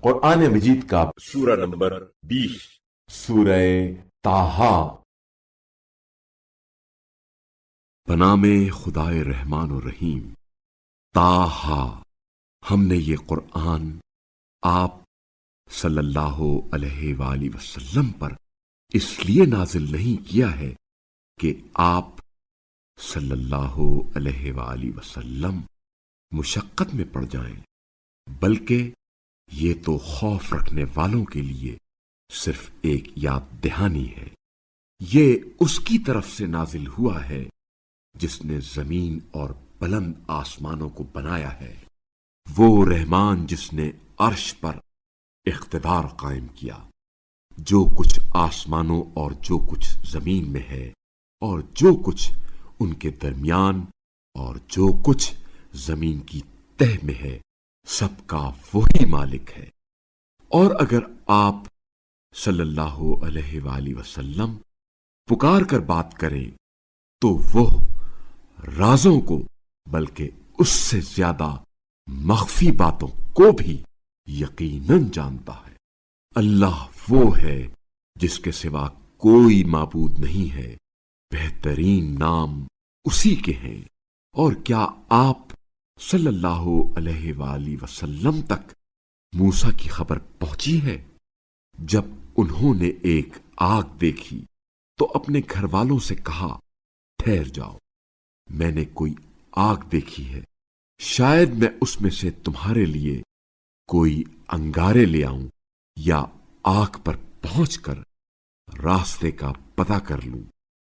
قرآن مجید کا سورہ نمبر 20 سورہ طٰہٰ۔ بنام خدائے رحمان و رحیم۔ طٰہٰ، ہم نے یہ قرآن آپ صلی اللہ علیہ وآلہ وسلم پر اس لیے نازل نہیں کیا ہے کہ آپ صلی اللہ علیہ وآلہ وسلم مشقت میں پڑ جائیں، بلکہ یہ تو خوف رکھنے والوں کے لیے صرف ایک یاد دہانی ہے۔ یہ اس کی طرف سے نازل ہوا ہے جس نے زمین اور بلند آسمانوں کو بنایا ہے، وہ رحمان جس نے عرش پر اقتدار قائم کیا۔ جو کچھ آسمانوں اور جو کچھ زمین میں ہے اور جو کچھ ان کے درمیان اور جو کچھ زمین کی تہ میں ہے، سب کا وہی مالک ہے۔ اور اگر آپ صلی اللہ علیہ وآلہ وسلم پکار کر بات کریں تو وہ رازوں کو بلکہ اس سے زیادہ مخفی باتوں کو بھی یقیناً جانتا ہے۔ اللہ وہ ہے جس کے سوا کوئی معبود نہیں ہے، بہترین نام اسی کے ہیں۔ اور کیا آپ صلی اللہ علیہ وآلہ وسلم تک موسیٰ کی خبر پہنچی ہے؟ جب انہوں نے ایک آگ دیکھی تو اپنے گھر والوں سے کہا، ٹھہر جاؤ، میں نے کوئی آگ دیکھی ہے، شاید میں اس میں سے تمہارے لیے کوئی انگارے لے آؤں یا آگ پر پہنچ کر راستے کا پتہ کر لوں۔